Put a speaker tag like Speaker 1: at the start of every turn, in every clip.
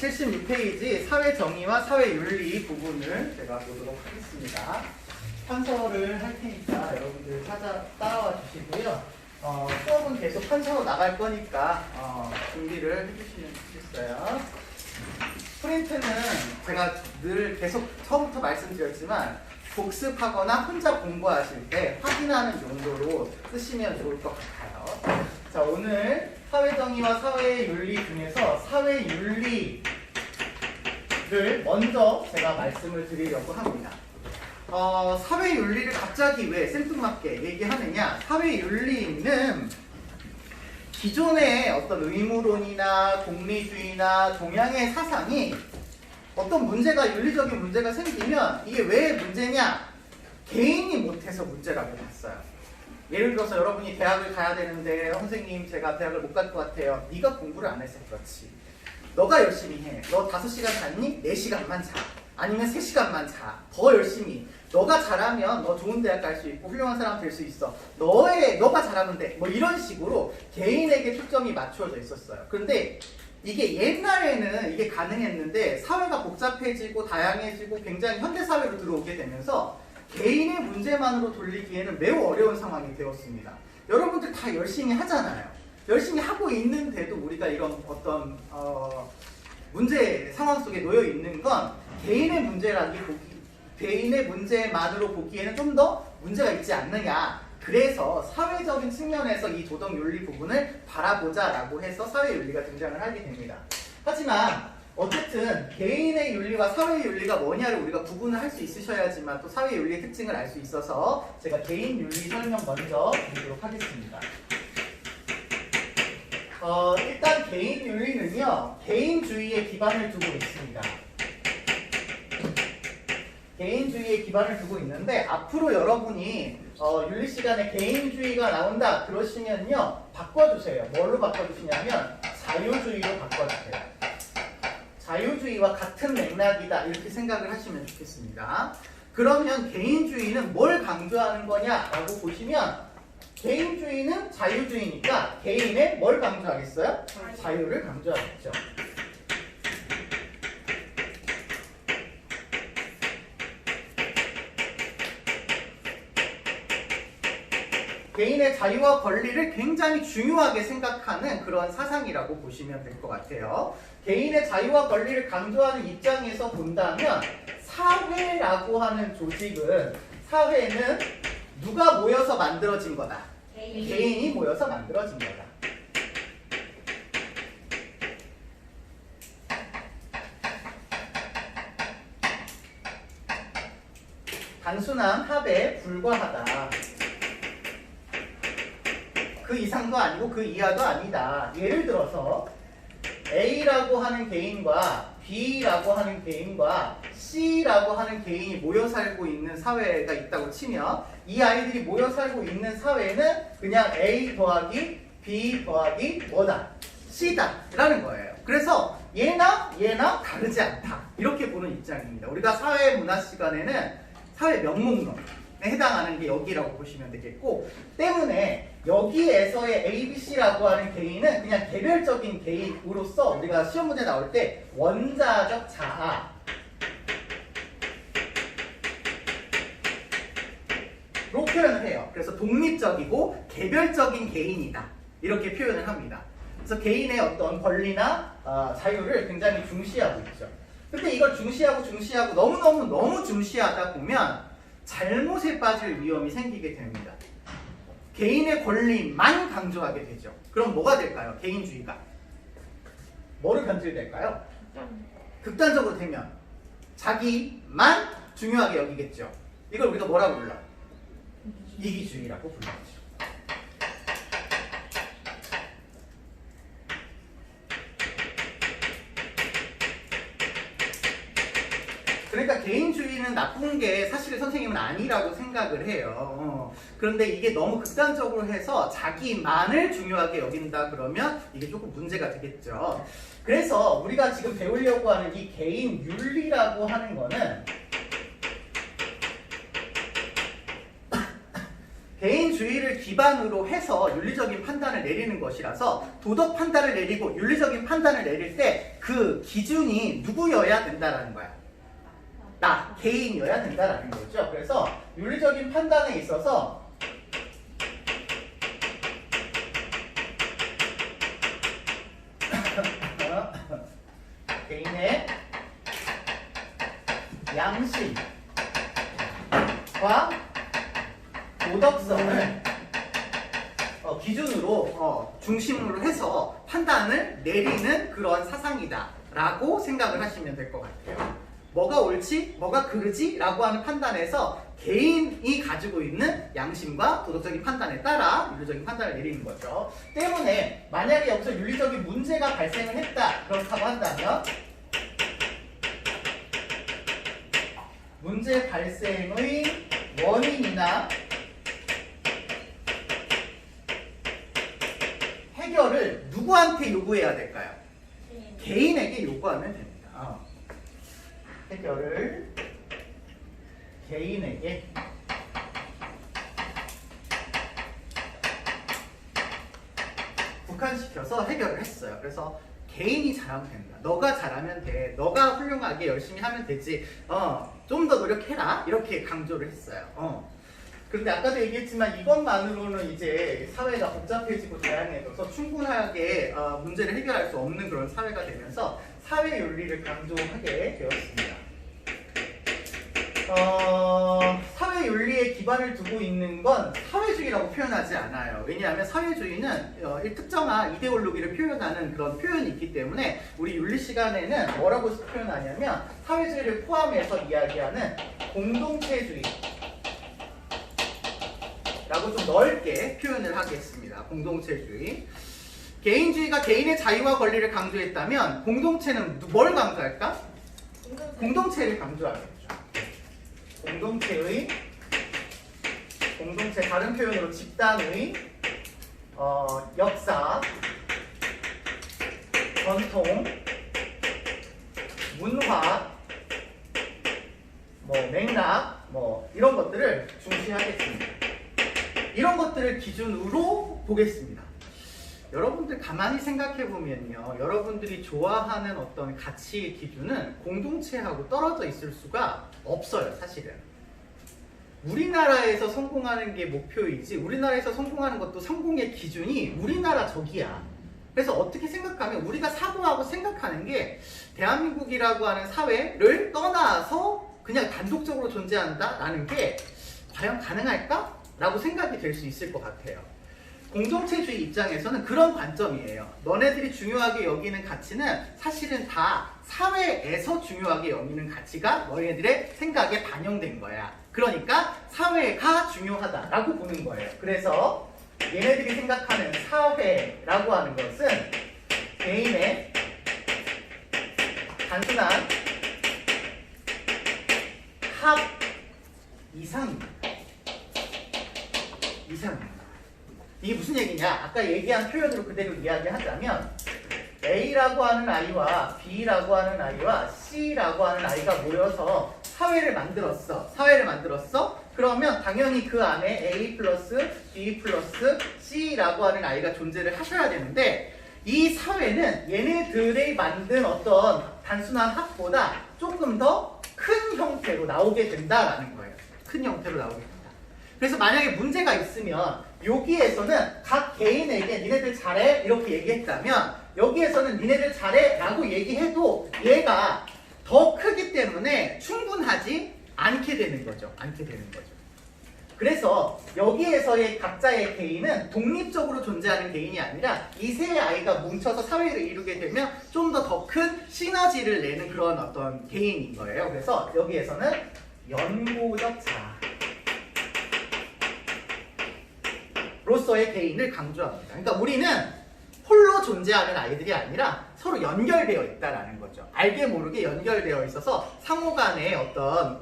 Speaker 1: 76페이지 사회정의와 사회윤리 부분을 제가 보도록 하겠습니다. 판서를 할 테니까 여러분들 따라와 주시고요. 수업은 계속 판서로 나갈 거니까 준비를 해주시면 좋겠어요. 프린트는 제가 늘 계속 처음부터 말씀드렸지만 복습하거나 혼자 공부하실 때 확인하는 용도로 쓰시면 좋을 것 같아요. 자, 오늘 사회정의와 사회윤리 중에서 사회윤리를 먼저 제가 말씀을 드리려고 합니다. 사회윤리를 갑자기 왜 생뚱맞게 얘기하느냐? 사회윤리는 기존의 어떤 의무론이나 공리주의나 동양의 사상이 어떤 문제가, 윤리적인 문제가 생기면 이게 왜 문제냐? 개인이 못해서 문제라고 봤어요. 예를 들어서 여러분이 대학을 가야 되는데 선생님 제가 대학을 못 갈 것 같아요. 네가 공부를 안 해서 그렇지. 너가 열심히 해. 너 5시간 잤니? 4시간만 자. 아니면 3시간만 자. 더 열심히. 너가 잘하면 너 좋은 대학 갈 수 있고 훌륭한 사람 될 수 있어. 너가 잘하면 돼. 뭐 이런 식으로 개인에게 초점이 맞추어져 있었어요. 그런데 이게 옛날에는 이게 가능했는데 사회가 복잡해지고 다양해지고 굉장히 현대사회로 들어오게 되면서 개인의 문제만으로 돌리기에는 매우 어려운 상황이 되었습니다. 여러분들 다 열심히 하잖아요. 열심히 하고 있는데도 우리가 이런 어떤 문제 상황 속에 놓여 있는 건 개인의 개인의 문제만으로 보기에는 좀 더 문제가 있지 않느냐. 그래서 사회적인 측면에서 이 도덕윤리 부분을 바라보자라고 해서 사회윤리가 등장을 하게 됩니다. 하지만 어쨌든 개인의 윤리와 사회윤리가 뭐냐를 우리가 구분을 할 수 있으셔야지만 또 사회윤리의 특징을 알 수 있어서 제가 개인윤리 설명 먼저 드리도록 하겠습니다. 일단 개인윤리는요, 개인주의에 기반을 두고 있습니다. 개인주의에 기반을 두고 있는데 앞으로 여러분이 윤리 시간에 개인주의가 나온다 그러시면요, 바꿔주세요. 뭘로 바꿔주시냐면 자유주의로 바꿔주세요. 자유주의와 같은 맥락이다 이렇게 생각을 하시면 좋겠습니다. 그러면 개인주의는 뭘 강조하는 거냐라고 보시면 개인주의는 자유주의니까 개인의 뭘 강조하겠어요? 자유를 강조하겠죠. 개인의 자유와 권리를 굉장히 중요하게 생각하는 그런 사상이라고 보시면 될 것 같아요. 개인의 자유와 권리를 강조하는 입장에서 본다면 사회라고 하는 조직은, 사회는 누가 모여서 만들어진 거다? 개인이 모여서 만들어진 거다. 단순한 합에 불과하다. 그 이상도 아니고 그 이하도 아니다. 예를 들어서 A라고 하는 개인과 B라고 하는 개인과 C라고 하는 개인이 모여 살고 있는 사회가 있다고 치면 이 아이들이 모여 살고 있는 사회는 그냥 A 더하기 B 더하기 뭐다? C다 라는 거예요. 그래서 얘나 다르지 않다. 이렇게 보는 입장입니다. 우리가 사회문화 시간에는 사회 명목론에 해당하는 게 여기라고 보시면 되겠고, 때문에 여기에서의 ABC라고 하는 개인은 그냥 개별적인 개인으로서 우리가 시험 문제 나올 때 원자적 자아로 표현을 해요. 그래서 독립적이고 개별적인 개인이다 이렇게 표현을 합니다. 그래서 개인의 어떤 권리나 자유를 굉장히 중시하고 있죠. 근데 이걸 중시하고 너무 중시하다 보면 잘못에 빠질 위험이 생기게 됩니다. 개인의 권리만 강조하게 되죠. 그럼 뭐가 될까요? 개인주의가 뭐를 변질될까요? 극단적으로 되면 자기만 중요하게 여기겠죠. 이걸 우리가 뭐라고 불러? 이기주의라고 불러요. 그러니까 개인주의는 나쁜 게 사실 선생님은 아니라고 생각을 해요. 그런데 이게 너무 극단적으로 해서 자기만을 중요하게 여긴다 그러면 이게 조금 문제가 되겠죠. 그래서 우리가 지금 배우려고 하는 이 개인윤리라고 하는 거는 개인주의를 기반으로 해서 윤리적인 판단을 내리는 것이라서 도덕 판단을 내리고 윤리적인 판단을 내릴 때 그 기준이 누구여야 된다라는 거야. 나, 개인이어야 된다라는 거죠. 그래서 윤리적인 판단에 있어서 개인의 양심과 도덕성을 기준으로 중심으로 해서 판단을 내리는 그런 사상이다라고 생각을 하시면 될 것 같아요. 뭐가 옳지, 뭐가 그르지 라고 하는 판단에서 개인이 가지고 있는 양심과 도덕적인 판단에 따라 윤리적인 판단을 내리는 거죠. 때문에 만약에 여기서 윤리적인 문제가 발생을 했다 그렇다고 한다면 문제 발생의 원인이나 해결을 누구한테 요구해야 될까요? 개인에게 요구하면 됩니다. 해결을 개인에게 국한시켜서 해결을 했어요. 그래서 개인이 잘하면 된다. 너가 잘하면 돼. 너가 훌륭하게 열심히 하면 되지. 좀 더 노력해라. 이렇게 강조를 했어요. 그런데 아까도 얘기했지만 이것만으로는 이제 사회가 복잡해지고 다양해져서 충분하게 문제를 해결할 수 없는 그런 사회가 되면서 사회 윤리를 강조하게 되었습니다. 사회 윤리에 기반을 두고 있는 건 사회주의라고 표현하지 않아요. 왜냐하면 사회주의는 특정한 이데올로기를 표현하는 그런 표현이 있기 때문에 우리 윤리 시간에는 뭐라고 표현하냐면 사회주의를 포함해서 이야기하는 공동체주의 라고 좀 넓게 표현을 하겠습니다. 공동체주의. 개인주의가 개인의 자유와 권리를 강조했다면 공동체는 뭘 강조할까? 공동체를 강조하겠죠. 공동체 다른 표현으로 집단의 역사, 전통, 문화, 맥락, 이런 것들을 중시하겠습니다. 이런 것들을 기준으로 보겠습니다. 여러분들 가만히 생각해 보면요, 여러분들이 좋아하는 어떤 가치의 기준은 공동체하고 떨어져 있을 수가 없어요. 사실은 우리나라에서 성공하는 게 목표이지, 우리나라에서 성공하는 것도 성공의 기준이 우리나라적이야. 그래서 어떻게 생각하면 우리가 사고하고 생각하는 게 대한민국이라고 하는 사회를 떠나서 그냥 단독적으로 존재한다라는 게 과연 가능할까? 라고 생각이 될 수 있을 것 같아요. 공동체주의 입장에서는 그런 관점이에요. 너네들이 중요하게 여기는 가치는 사실은 다 사회에서 중요하게 여기는 가치가 너희들의 생각에 반영된 거야. 그러니까 사회가 중요하다라고 보는 거예요. 그래서 얘네들이 생각하는 사회라고 하는 것은 개인의 단순한 합 이상입니다. 이게 무슨 얘기냐? 아까 얘기한 표현으로 그대로 이야기하자면 A라고 하는 아이와 B라고 하는 아이와 C라고 하는 아이가 모여서 사회를 만들었어. 그러면 당연히 그 안에 A 플러스 B 플러스 C라고 하는 아이가 존재를 하셔야 되는데 이 사회는 얘네들이 만든 어떤 단순한 합보다 조금 더 큰 형태로 나오게 된다라는 거예요. 큰 형태로 나오게 된다. 그래서 만약에 문제가 있으면 여기에서는 각 개인에게 니네들 잘해 이렇게 얘기했다면 여기에서는 니네들 잘해 라고 얘기해도 얘가 더 크기 때문에 충분하지 않게 되는 거죠. 그래서 여기에서의 각자의 개인은 독립적으로 존재하는 개인이 아니라 이 세 아이가 뭉쳐서 사회를 이루게 되면 좀 더 큰 시너지를 내는 그런 어떤 개인인 거예요. 그래서 여기에서는 연고적 자아 로서의 개인을 강조합니다. 그러니까 우리는 홀로 존재하는 아이들이 아니라 서로 연결되어 있다라는 거죠. 알게 모르게 연결되어 있어서 상호 간의 어떤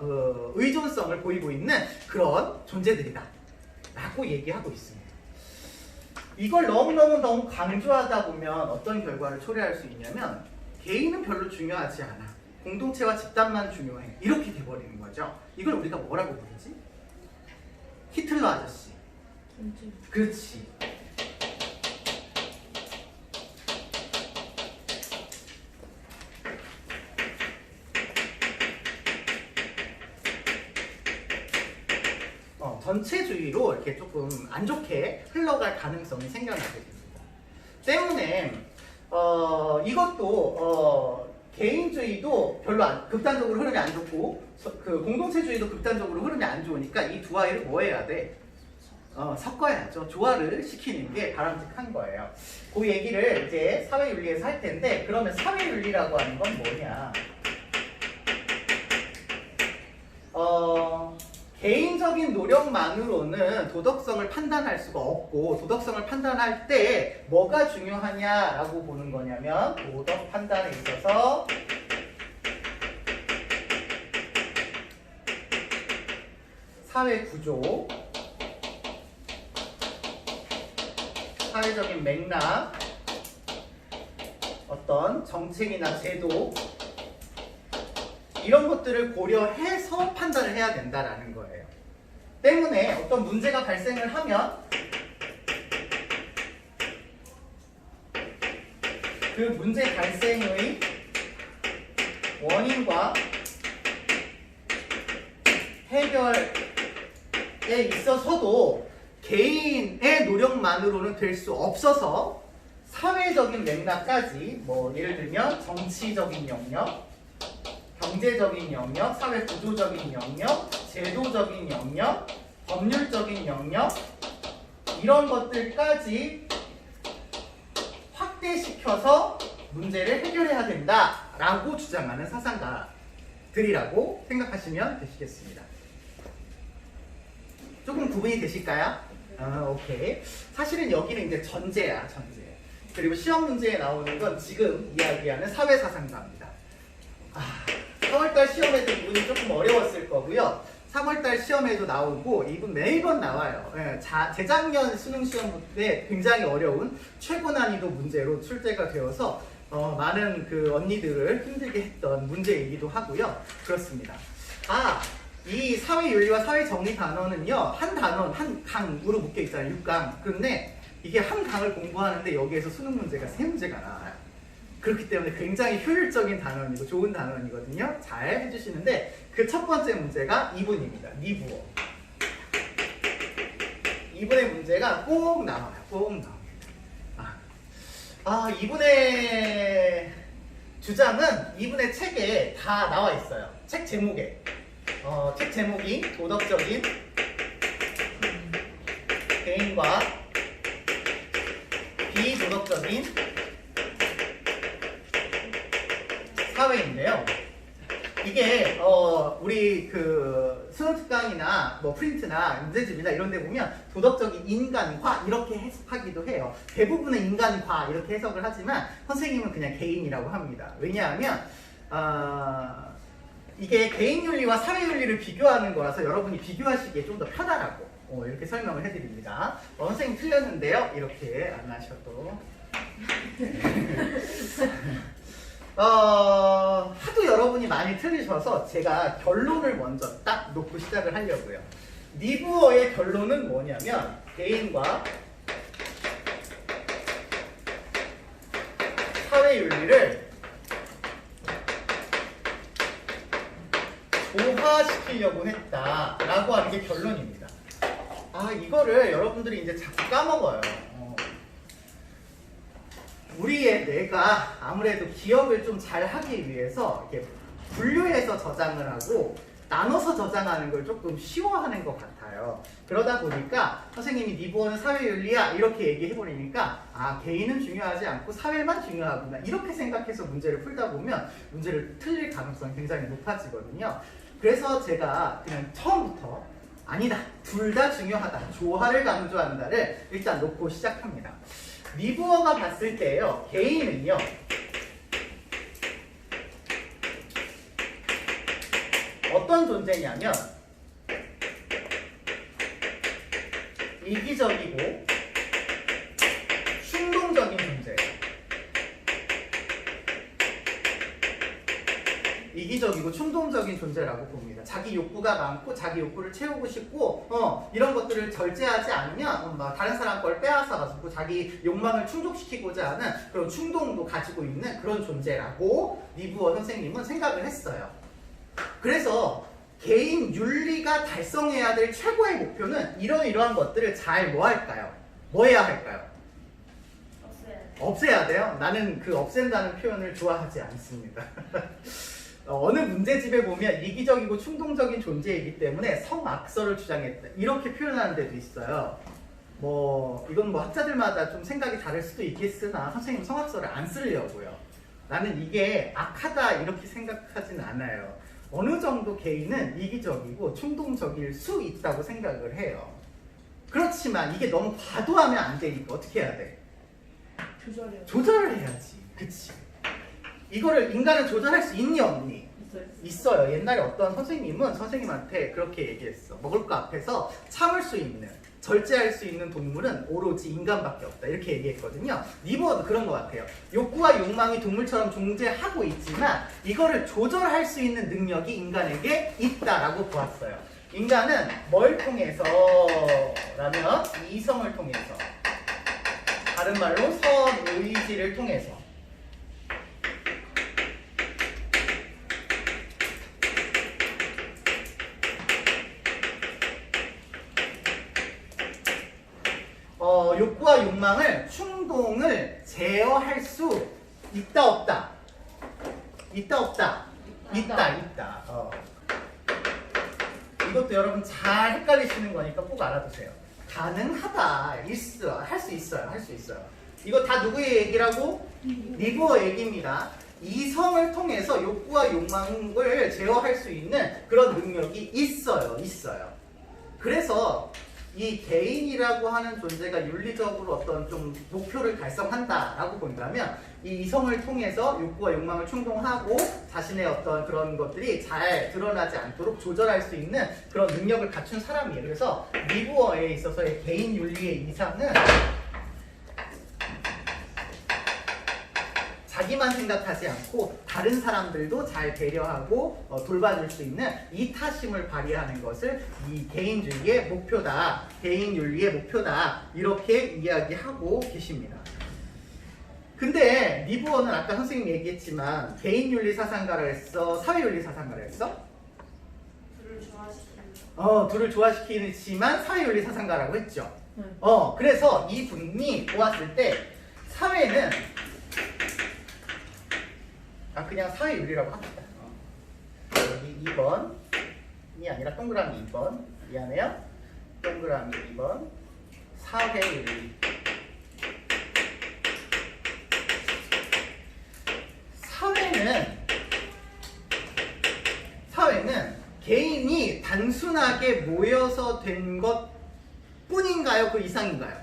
Speaker 1: 의존성을 보이고 있는 그런 존재들이다 라고 얘기하고 있습니다. 이걸 너무 강조하다 보면 어떤 결과를 초래할 수 있냐면 개인은 별로 중요하지 않아. 공동체와 집단만 중요해. 이렇게 돼버리는 거죠. 이걸 우리가 뭐라고 부르지? 히틀러 아저씨. 그렇지. 전체주의로 이렇게 조금 안 좋게 흘러갈 가능성이 생겨나게 됩니다. 때문에 이것도 개인주의도 별로 극단적으로 흐름이 안 좋고 그 공동체주의도 극단적으로 흐름이 안 좋으니까 이 두 아이를 뭐 해야 돼? 섞어야죠. 조화를 시키는 게 바람직한 거예요. 그 얘기를 이제 사회윤리에서 할 텐데, 그러면 사회윤리라고 하는 건 뭐냐? 개인적인 노력만으로는 도덕성을 판단할 수가 없고, 도덕성을 판단할 때 뭐가 중요하냐라고 보는 거냐면, 도덕 판단에 있어서 사회 구조, 사회적인 맥락, 어떤 정책이나 제도, 이런 것들을 고려해서 판단을 해야 된다라는 거예요. 때문에 어떤 문제가 발생을 하면 그 문제 발생의 원인과 해결에 있어서도 개인의 노력만으로는 될 수 없어서 사회적인 맥락까지, 뭐 예를 들면 정치적인 영역, 경제적인 영역, 사회 구조적인 영역, 제도적인 영역, 법률적인 영역, 이런 것들까지 확대시켜서 문제를 해결해야 된다라고 주장하는 사상가들이라고 생각하시면 되시겠습니다. 조금 구분이 되실까요? 오케이. 사실은 여기는 이제 전제야, 전제. 그리고 시험 문제에 나오는 건 지금 이야기하는 사회사상가입니다. 3월달 시험에도 이분이 조금 어려웠을 거고요. 3월달 시험에도 나오고 이분 매번 나와요. 재작년 수능 시험 때 굉장히 어려운 최고 난이도 문제로 출제가 되어서 많은 그 언니들을 힘들게 했던 문제이기도 하고요. 그렇습니다. 이 사회윤리와 사회정의 단원은요, 한 단원, 한 강으로 묶여 있잖아요. 6강. 그런데 이게 한 강을 공부하는데 여기에서 수능 문제가 3문제가 나와요. 그렇기 때문에 굉장히 효율적인 단원이고 좋은 단원이거든요. 잘 해주시는데 그 첫 번째 문제가 2분입니다. 니부어. 2분의 문제가 꼭 나와요. 꼭 나옵니다. 이분의 주장은 이분의 책에 다 나와 있어요. 책 제목에. 책 제목이 도덕적인 개인과 비도덕적인 사회인데요. 이게 우리 그 수능 특강이나 뭐 프린트나 문제집이나 이런 데 보면 도덕적인 인간화 이렇게 해석하기도 해요. 대부분은 인간화 이렇게 해석을 하지만 선생님은 그냥 개인이라고 합니다. 왜냐하면 이게 개인윤리와 사회윤리를 비교하는 거라서 여러분이 비교하시기에 좀 더 편하라고 이렇게 설명을 해드립니다. 선생님 틀렸는데요. 이렇게 안 하셔도. 하도 여러분이 많이 틀리셔서 제가 결론을 먼저 딱 놓고 시작을 하려고요. 니부어의 결론은 뭐냐면 개인과 사회윤리를 조화시키려고 했다라고 하는 게 결론입니다. 이거를 여러분들이 이제 자꾸 까먹어요. 우리의 뇌가 아무래도 기억을 좀 잘 하기 위해서 이렇게 분류해서 저장을 하고 나눠서 저장하는 걸 조금 쉬워하는 것 같아요. 그러다 보니까 선생님이 니부어는 사회윤리야 이렇게 얘기해버리니까 개인은 중요하지 않고 사회만 중요하구나 이렇게 생각해서 문제를 풀다 보면 문제를 틀릴 가능성이 굉장히 높아지거든요. 그래서 제가 그냥 처음부터 아니다, 둘 다 중요하다, 조화를 강조한다를 일단 놓고 시작합니다. 니부어가 봤을 때요, 개인은요, 어떤 존재냐면 이기적이고 충동적인 존재예요. 이기적이고 충동적인 존재라고 봅니다. 자기 욕구가 많고 자기 욕구를 채우고 싶고 이런 것들을 절제하지 않으면 막 다른 사람 걸 빼앗아가지고 자기 욕망을 충족시키고자 하는 그런 충동도 가지고 있는 그런 존재라고 리브어 선생님은 생각을 했어요. 그래서 개인 윤리가 달성해야 될 최고의 목표는 이러한 것들을 잘 뭐 할까요? 뭐 해야 할까요? 없애야 돼요? 나는 그 없앤다는 표현을 좋아하지 않습니다. 어느 문제집에 보면 이기적이고 충동적인 존재이기 때문에 성악설을 주장했다. 이렇게 표현하는 데도 있어요. 이건 학자들마다 좀 생각이 다를 수도 있겠으나 선생님 성악설을 안 쓰려고요. 나는 이게 악하다 이렇게 생각하진 않아요. 어느 정도 개인은 이기적이고 충동적일 수 있다고 생각을 해요. 그렇지만 이게 너무 과도하면 안 되니까 어떻게 해야 돼? 조절을 해야지. 그치? 이거를 인간은 조절할 수 있니 없니? 있어요. 옛날에 어떤 선생님은 선생님한테 그렇게 얘기했어. 먹을 거 앞에서 참을 수 있는, 절제할 수 있는 동물은 오로지 인간밖에 없다. 이렇게 얘기했거든요. 리버도 그런 것 같아요. 욕구와 욕망이 동물처럼 존재하고 있지만 이거를 조절할 수 있는 능력이 인간에게 있다라고 보았어요. 인간은 뭘 통해서? 라면 이성을 통해서, 다른 말로 선의지를 통해서 욕구와 욕망을, 충동을 제어할 수 있다 없다? 있다 없다? 있다. 이것도 여러분 잘 헷갈리시는 거니까 꼭 알아두세요. 가능하다, 할 수 있어요. 이거 다 누구의 얘기라고? 리브어 얘기입니다. 이성을 통해서 욕구와 욕망을 제어할 수 있는 그런 능력이 있어요. 그래서 이 개인이라고 하는 존재가 윤리적으로 어떤 좀 목표를 달성한다라고 본다면 이 이성을 통해서 욕구와 욕망을 충동하고 자신의 어떤 그런 것들이 잘 드러나지 않도록 조절할 수 있는 그런 능력을 갖춘 사람이에요. 그래서 리브어에 있어서의 개인 윤리의 이상은 자기만 생각하지 않고 다른 사람들도 잘 배려하고 돌봐줄 수 있는 이타심을 발휘하는 것을 이 개인주의의 목표다, 개인윤리의 목표다, 이렇게 이야기하고 계십니다. 근데 리브어는 아까 선생님이 얘기했지만 개인윤리 사상가라 했어? 사회윤리 사상가라 했어? 둘을 좋아시키지만 사회윤리 사상가라고 했죠. 그래서 이 분이 보았을 때 사회는 그냥 사회윤리라고 합시다. 여기 2번이 아니라 동그라미 2번. 미안해요. 동그라미 2번. 사회윤리. 사회는 개인이 단순하게 모여서 된 것 뿐인가요? 그 이상인가요?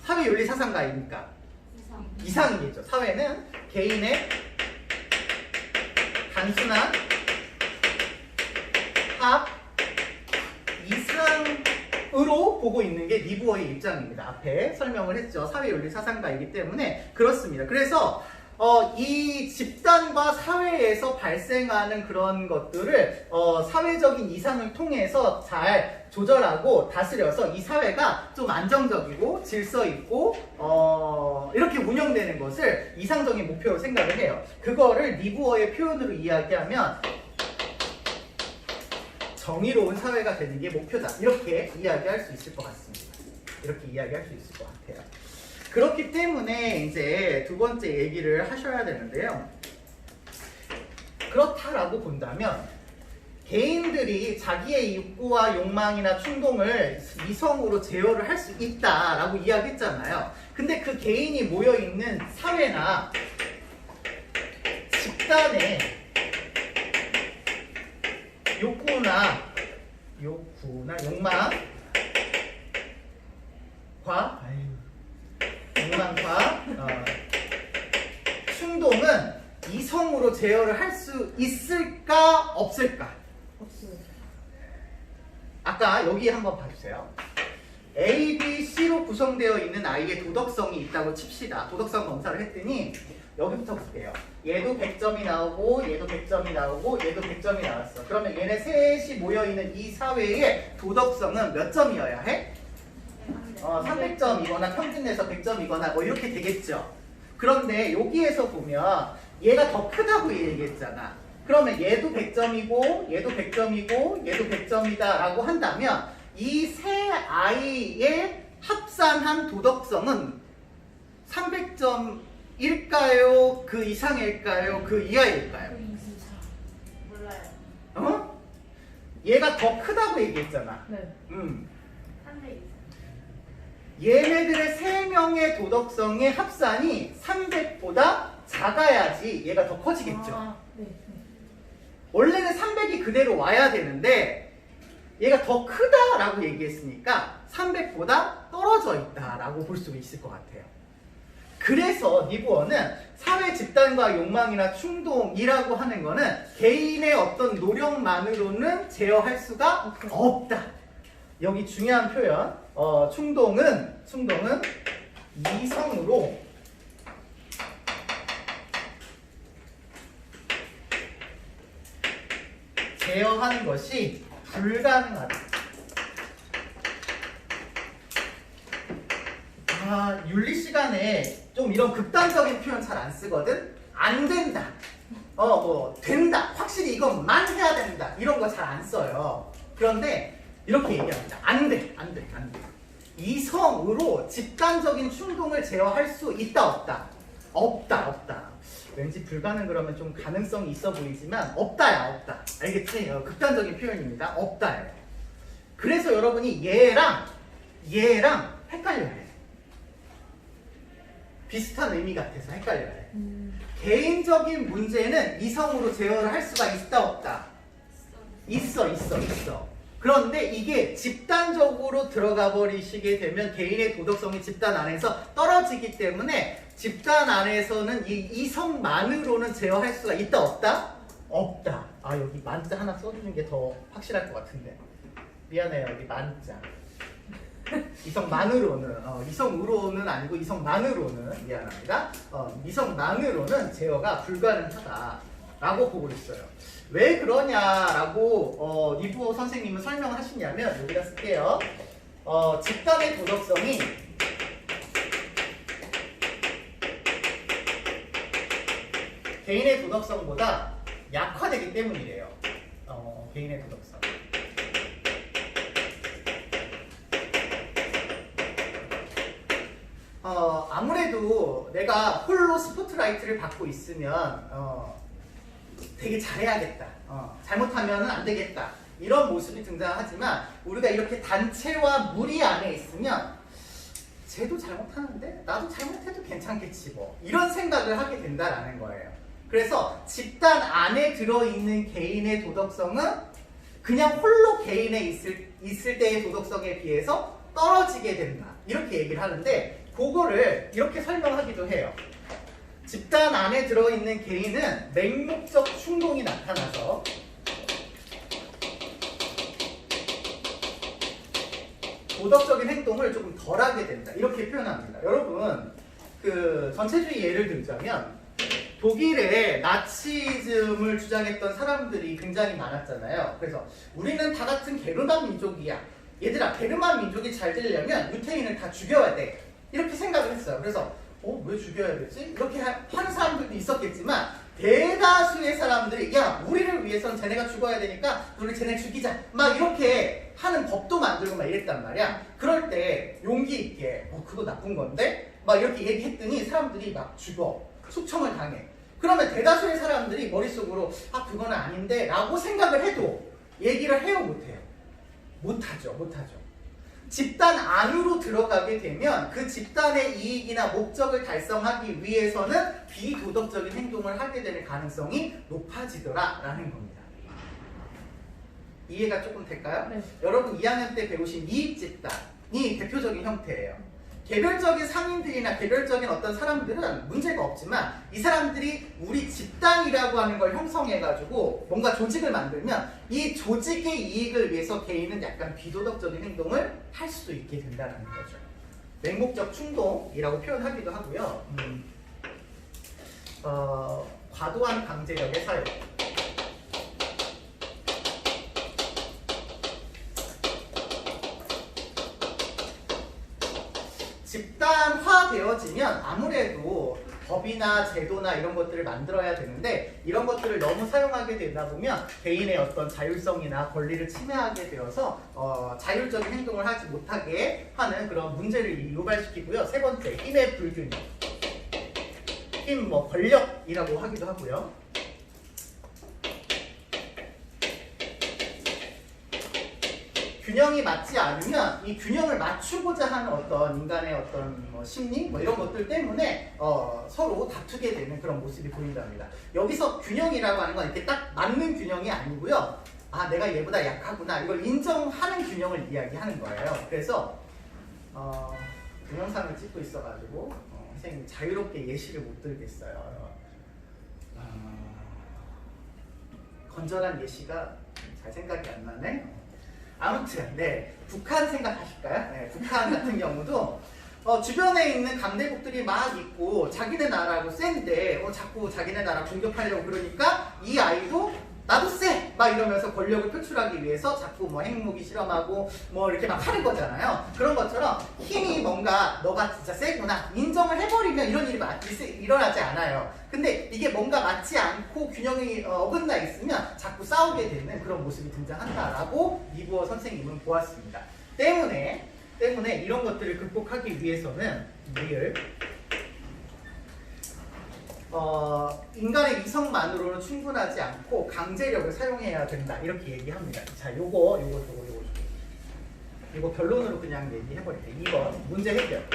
Speaker 1: 사회윤리 사상가이니까 이상이겠죠. 사회는 개인의 단순한 합 이상으로 보고 있는 게 리브어의 입장입니다. 앞에 설명을 했죠. 사회윤리 사상가이기 때문에 그렇습니다. 그래서 이 집단과 사회에서 발생하는 그런 것들을 사회적인 이상을 통해서 잘 조절하고 다스려서 이 사회가 좀 안정적이고 질서 있고 이렇게 운영되는 것을 이상적인 목표로 생각을 해요. 그거를 리브어의 표현으로 이야기하면 정의로운 사회가 되는 게 목표다. 이렇게 이야기할 수 있을 것 같습니다. 이렇게 이야기할 수 있을 것 같아요. 그렇기 때문에 이제 두 번째 얘기를 하셔야 되는데요. 그렇다라고 본다면 개인들이 자기의 욕구와 욕망이나 충동을 이성으로 제어를 할 수 있다라고 이야기했잖아요. 근데 그 개인이 모여있는 사회나 집단의 욕망과 충동은 이성으로 제어를 할 수 있을까 없을까?
Speaker 2: 없어요.
Speaker 1: 아까 여기 한번 봐주세요. A, B, C로 구성되어 있는 아이의 도덕성이 있다고 칩시다. 도덕성 검사를 했더니 여기부터 볼게요. 얘도 100점이 나오고 얘도 100점이 나오고 얘도 100점이 나왔어. 그러면 얘네 셋이 모여있는 이 사회의 도덕성은 몇 점이어야 해? 300점이거나 평균 내서 100점이거나 뭐 이렇게 되겠죠. 그런데 여기에서 보면 얘가 더 크다고 얘기했잖아. 그러면 얘도 100점이고 얘도 100점이고 얘도 100점이다 라고 한다면 이 세 아이의 합산한 도덕성은 300점일까요? 그 이상일까요? 그 이하일까요?
Speaker 2: 몰라요.
Speaker 1: 어? 얘가 더 크다고 얘기했잖아.
Speaker 2: 네. 300 이상.
Speaker 1: 얘네들의 세 명의 도덕성의 합산이 300보다 작아야지 얘가 더 커지겠죠.
Speaker 2: 네.
Speaker 1: 원래는 300이 그대로 와야 되는데 얘가 더 크다라고 얘기했으니까 300보다 떨어져 있다라고 볼 수 있을 것 같아요. 그래서 니부어는 사회 집단과 욕망이나 충동이라고 하는 거는 개인의 어떤 노력만으로는 제어할 수가 없다. 여기 중요한 표현, 충동은 이성으로 제어하는 것이 불가능하다. 윤리 시간에 좀 이런 극단적인 표현 잘 안 쓰거든? 안 된다. 뭐 된다. 확실히 이것만 해야 된다. 이런 거 잘 안 써요. 그런데 이렇게 얘기합니다. 안 돼. 이성으로 집단적인 충동을 제어할 수 있다, 없다? 없다. 왠지 불가능 그러면 좀 가능성이 있어 보이지만 없다야. 알겠지? 극단적인 표현입니다. 없다예요. 그래서 여러분이 얘랑 헷갈려야 해. 비슷한 의미 같아서 헷갈려야 해. 개인적인 문제는 이성으로 제어를 할 수가 있다, 없다? 있어. 그런데 이게 집단적으로 들어가 버리시게 되면 개인의 도덕성이 집단 안에서 떨어지기 때문에 집단 안에서는 이 이성만으로는 제어할 수가 있다, 없다? 없다. 여기 만자 하나 써주는 게 더 확실할 것 같은데. 미안해요. 여기 만자. 이성만으로는, 이성으로는 아니고 이성만으로는, 미안합니다. 이성만으로는 제어가 불가능하다라고 보고 있어요. 왜 그러냐라고 니부어 선생님은 설명을 하시냐면 여기다 쓸게요. 집단의 도덕성이 개인의 도덕성보다 약화되기 때문이래요. 개인의 도덕성. 아무래도 내가 홀로 스포트라이트를 받고 있으면 되게 잘해야겠다. 잘못하면 안 되겠다. 이런 모습이 등장하지만 우리가 이렇게 단체와 무리 안에 있으면 쟤도 잘못하는데 나도 잘못해도 괜찮겠지 뭐. 이런 생각을 하게 된다라는 거예요. 그래서 집단 안에 들어있는 개인의 도덕성은 그냥 홀로 개인에 있을 때의 도덕성에 비해서 떨어지게 된다. 이렇게 얘기를 하는데 그거를 이렇게 설명하기도 해요. 집단 안에 들어있는 개인은 맹목적 충동이 나타나서 도덕적인 행동을 조금 덜하게 된다. 이렇게 표현합니다. 여러분, 그 전체주의 예를 들자면 독일에 나치즘을 주장했던 사람들이 굉장히 많았잖아요. 그래서 우리는 다 같은 게르만 민족이야. 얘들아, 게르만 민족이 잘 되려면 유태인을 다 죽여야 돼. 이렇게 생각을 했어요. 그래서 왜 죽여야 되지? 이렇게 하는 사람들도 있었겠지만 대다수의 사람들이 야, 우리를 위해선 쟤네가 죽어야 되니까 우리 쟤네 죽이자. 막 이렇게 하는 법도 만들고 막 이랬단 말이야. 그럴 때 용기 있게 그거 나쁜 건데? 막 이렇게 얘기했더니 사람들이 막 죽어. 숙청을 당해. 그러면 대다수의 사람들이 머릿속으로 그건 아닌데 라고 생각을 해도 얘기를 해요, 못해요? 못하죠. 집단 안으로 들어가게 되면 그 집단의 이익이나 목적을 달성하기 위해서는 비도덕적인 행동을 하게 되는 가능성이 높아지더라라는 겁니다. 이해가 조금 될까요?
Speaker 2: 네.
Speaker 1: 여러분 2학년 때 배우신 이익 집단이 대표적인 형태예요. 개별적인 상인들이나 개별적인 어떤 사람들은 문제가 없지만 이 사람들이 우리 집단이라고 하는 걸 형성해가지고 뭔가 조직을 만들면 이 조직의 이익을 위해서 개인은 약간 비도덕적인 행동을 할 수도 있게 된다는 거죠. 맹목적 충동이라고 표현하기도 하고요. 과도한 강제력의 사용. 집단화되어지면 아무래도 법이나 제도나 이런 것들을 만들어야 되는데 이런 것들을 너무 사용하게 되다 보면 개인의 어떤 자율성이나 권리를 침해하게 되어서 자율적인 행동을 하지 못하게 하는 그런 문제를 유발시키고요. 세 번째, 힘의 불균형. 힘, 권력이라고 하기도 하고요. 균형이 맞지 않으면 이 균형을 맞추고자 하는 어떤 인간의 어떤 심리 이런 것들 때문에 서로 다투게 되는 그런 모습이 보인답니다. 여기서 균형이라고 하는 건 이렇게 딱 맞는 균형이 아니고요. 아, 내가 얘보다 약하구나 이걸 인정하는 균형을 이야기하는 거예요. 그래서 동영상을 찍고 있어가지고 선생님이 자유롭게 예시를 못 들겠어요. 건전한 예시가 잘 생각이 안 나네. 아무튼 북한 생각하실까요? 네, 북한 같은 경우도 주변에 있는 강대국들이 막 있고 자기네 나라고 센데 자꾸 자기네 나라 공격하려고 그러니까 이 아이도 나도 쎄! 막 이러면서 권력을 표출하기 위해서 자꾸 핵무기 실험하고 이렇게 막 하는 거잖아요. 그런 것처럼 힘이 뭔가 너가 진짜 세구나 인정을 해버리면 이런 일이 일어나지 않아요. 근데 이게 뭔가 맞지 않고 균형이 어긋나 있으면 자꾸 싸우게 되는 그런 모습이 등장한다라고 리부어 선생님은 보았습니다. 때문에 이런 것들을 극복하기 위해서는 우리를 인간의 이성만으로는 충분하지 않고 강제력을 사용해야 된다 이렇게 얘기합니다. 자, 요거 결론으로 그냥 얘기해버릴게요. 2번 문제 해결.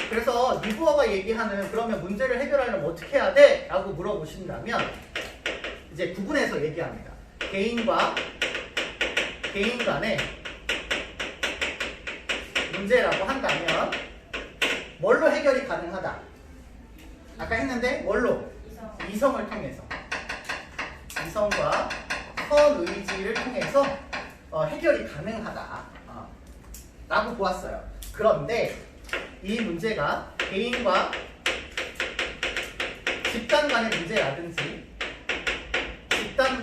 Speaker 1: 그래서 리부어가 얘기하는 그러면 문제를 해결하려면 어떻게 해야 돼? 라고 물어보신다면 이제 구분해서 얘기합니다. 개인과 개인 간의 문제라고 한다면 뭘로 해결이 가능하다? 아까 했는데 뭘로? 이성을 통해서. 이성과 선의지를 통해서 해결이 가능하다 라고 보았어요. 그런데 이 문제가 개인과 집단 간의 문제라든지 집단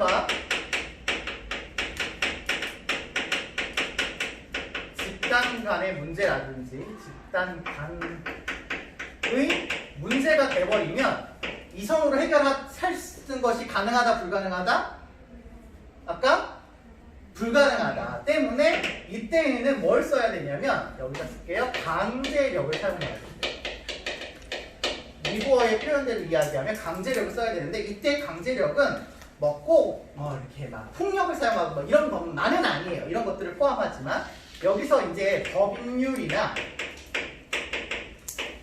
Speaker 1: 간의 문제라든지 집단 간의 문제가 돼버리면 이성으로 해결할 것이 가능하다 불가능하다? 아까 불가능하다 때문에 이때에는 뭘 써야 되냐면 여기다 쓸게요. 강제력을 사용해야 돼요. 리부어의 표현대로 이야기하면 강제력을 써야 되는데 이때 강제력은 꼭 이렇게 막 폭력을 사용하고 이런 것만은 아니에요. 이런 것들을 포함하지만 여기서 이제 법률이나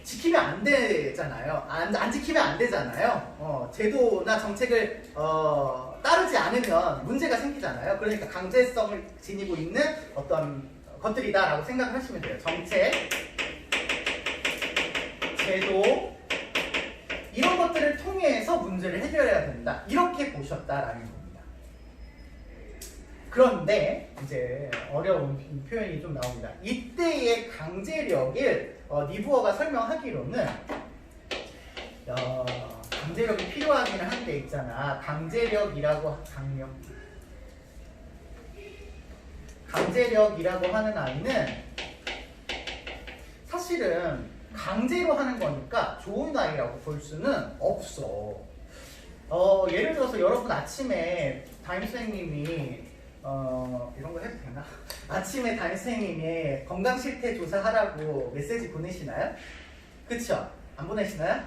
Speaker 1: 지키면 안 되잖아요. 안 지키면 안 되잖아요. 제도나 정책을 따르지 않으면 문제가 생기잖아요. 그러니까 강제성을 지니고 있는 어떤 것들이다라고 생각을 하시면 돼요. 정책, 제도 이런 것들을 통해서 문제를 해결해야 된다. 이렇게 보셨다라는 겁니다. 그런데 이제 어려운 표현이 좀 나옵니다. 이때의 강제력을 리부어가 설명하기로는 강제력이 필요하기는 한데 있잖아. 강제력이라고 하는 아이는 사실은 강제로 하는 거니까 좋은 아이라고 볼 수는 없어. 예를 들어서 여러분 아침에 담임 선생님이 이런 거 해도 되나? 아침에 담임 선생님이 건강 실태 조사하라고 메시지 보내시나요? 그쵸? 안 보내시나요?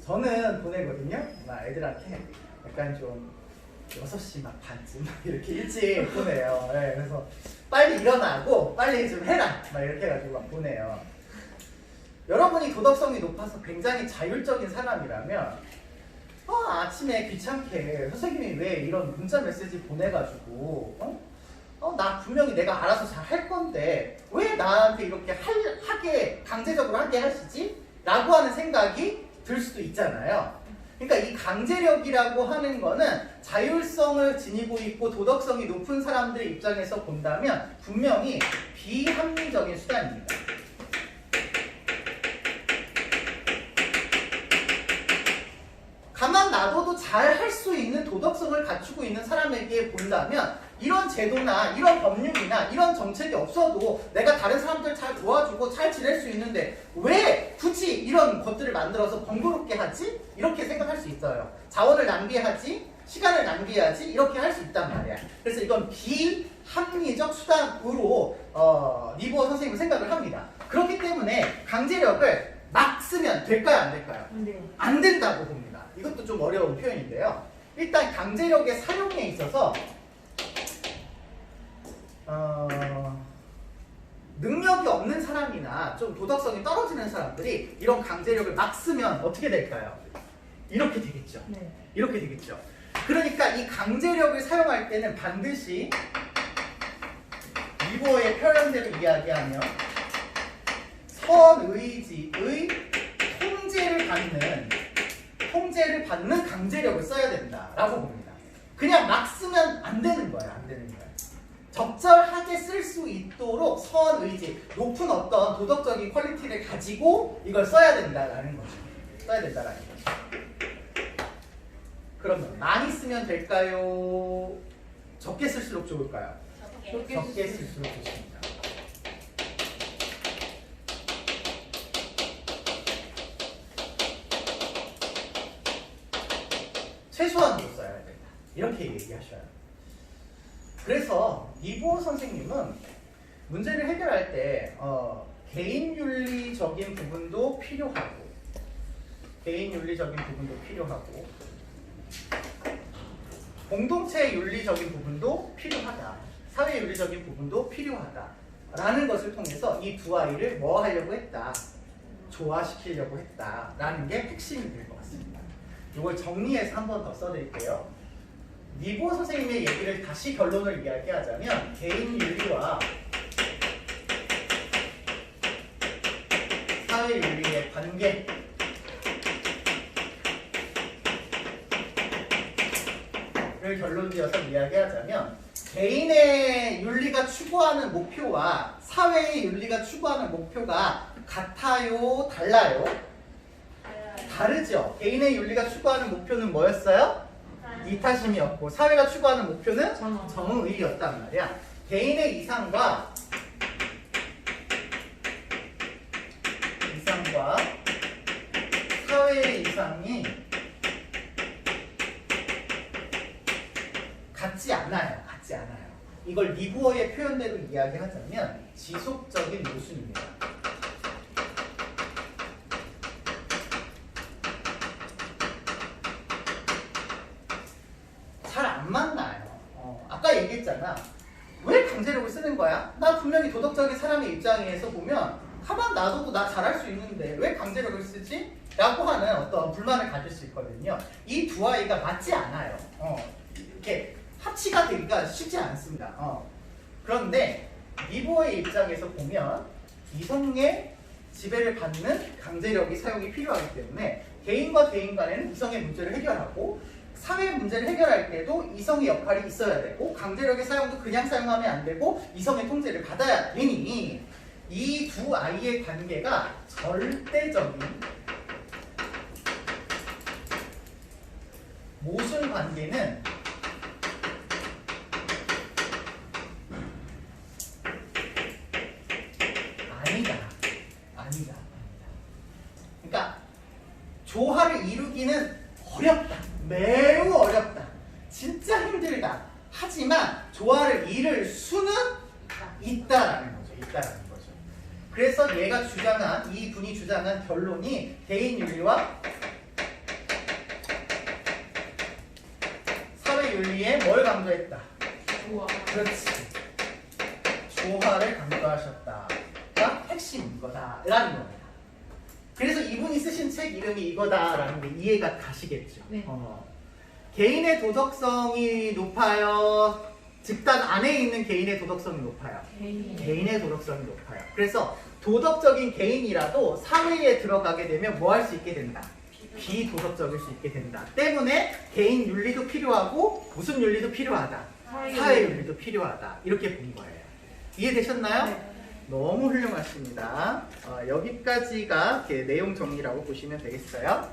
Speaker 1: 저는 보내거든요. 막 애들한테 약간 좀 6시 막 반쯤 이렇게 일찍 보내요. 네, 그래서 빨리 일어나고 빨리 좀 해라 막 이렇게 해가지고 막 보내요. 여러분이 도덕성이 높아서 굉장히 자율적인 사람이라면 아침에 귀찮게 선생님이 왜 이런 문자 메시지 보내가지고 나 분명히 내가 알아서 잘 할 건데 왜 나한테 이렇게 하게 강제적으로 하게 하시지? 라고 하는 생각이 들 수도 있잖아요. 그러니까 이 강제력이라고 하는 거는 자율성을 지니고 있고 도덕성이 높은 사람들의 입장에서 본다면 분명히 비합리적인 수단입니다. 가만 놔둬도 잘 할 수 있는 도덕성을 갖추고 있는 사람에게 본다면 이런 제도나 이런 법률이나 이런 정책이 없어도 내가 다른 사람들 잘 도와주고 잘 지낼 수 있는데 왜 굳이 이런 것들을 만들어서 번거롭게 하지? 이렇게 생각할 수 있어요. 자원을 낭비하지? 시간을 낭비하지? 이렇게 할 수 있단 말이야. 그래서 이건 비합리적 수단으로 니보어 선생님은 생각을 합니다. 그렇기 때문에 강제력을 막 쓰면 될까요? 안 될까요?
Speaker 2: 네.
Speaker 1: 안 된다고 봅니다. 이것도 좀 어려운 표현인데요. 일단 강제력의 사용에 있어서 능력이 없는 사람이나 좀 도덕성이 떨어지는 사람들이 이런 강제력을 막 쓰면 어떻게 될까요? 이렇게 되겠죠.
Speaker 2: 네.
Speaker 1: 이렇게 되겠죠. 그러니까 이 강제력을 사용할 때는 반드시 니보어의 표현대로 이야기하면 선의지의 통제를 받는 강제력을 써야 된다라고 봅니다. 그냥 막 쓰면 안 되는 거예요. 안 되는 거예요. 적절하게 쓸 수 있도록 선의지, 높은 어떤 도덕적인 퀄리티를 가지고 이걸 써야 된다라는 거죠. 써야 된다라는 거죠. 그러면 많이 쓰면 될까요? 적게 쓸수록 좋을까요? 적게 쓸수록 좋습니다. 최소한으로 써야 된다. 이렇게 얘기하셔요. 그래서 니보어 선생님은 문제를 해결할 때 개인윤리적인 부분도 필요하고 공동체 윤리적인 부분도 필요하다. 사회 윤리적인 부분도 필요하다. 라는 것을 통해서 이 두 아이를 뭐 하려고 했다? 조화시키려고 했다. 라는 게 핵심이 될 것 같습니다. 이걸 정리해서 한 번 더 써드릴게요. 니보어 선생님의 얘기를 다시 결론을 이야기하자면 개인 윤리와 사회 윤리의 관계를 결론지어서 이야기하자면 개인의 윤리가 추구하는 목표와 사회의 윤리가 추구하는 목표가 같아요? 달라요? 다르죠. 개인의 윤리가 추구하는 목표는 뭐였어요? 이타심이었고 사회가 추구하는 목표는 정의였단 말이야. 개인의 이상과 사회의 이상이 같지 않아요. 이걸 니보어의 표현대로 이야기하자면 지속적인 모순입니다. 잘 안 만나요. 아까 얘기했잖아. 왜 강제력을 쓰는 거야? 나 분명히 도덕적인 사람의 입장에서 보면 가만 놔둬도 나 잘할 수 있는데 왜 강제력을 쓰지? 라고 하는 어떤 불만을 가질 수 있거든요. 이 두 아이가 맞지 않아요. 이렇게 합치가 되기가 쉽지 않습니다. 그런데 니보어의 입장에서 보면 이성의 지배를 받는 강제력이 사용이 필요하기 때문에 개인과 개인 간에는 이성의 문제를 해결하고 사회 문제를 해결할 때도 이성의 역할이 있어야 되고 강제력의 사용도 그냥 사용하면 안 되고 이성의 통제를 받아야 되니 이 두 아이의 관계가 절대적인 모순 관계는 아니다. 그러니까 조화를 이루기는 어렵다. 매우 어렵다. 진짜 힘들다. 하지만 조화를 이룰 수는 있다라는 거죠. 그래서 얘가 주장한, 이 분이 주장한 결론이 개인 윤리와 사회 윤리에 뭘 강조했다? 그렇지. 조화를 강조하셨다가 핵심 이거다라는 겁니다. 그래서 이분이 쓰신 책 이름이 이거다라는 게 이해가 가시겠죠.
Speaker 2: 네.
Speaker 1: 개인의 도덕성이 높아요? 집단 안에 있는 개인의 도덕성이 높아요.
Speaker 2: 개인.
Speaker 1: 개인의 도덕성이 높아요. 그래서 도덕적인 개인이라도 사회에 들어가게 되면 뭐 할 수 있게 된다? 비도덕적일 수 있게 된다. 때문에 개인 윤리도 필요하고 무슨 윤리도 필요하다? 사회 윤리도 필요하다. 이렇게 본 거예요. 이해되셨나요?
Speaker 2: 네.
Speaker 1: 너무 훌륭하십니다. 여기까지가 이렇게 내용 정리라고 보시면 되겠어요.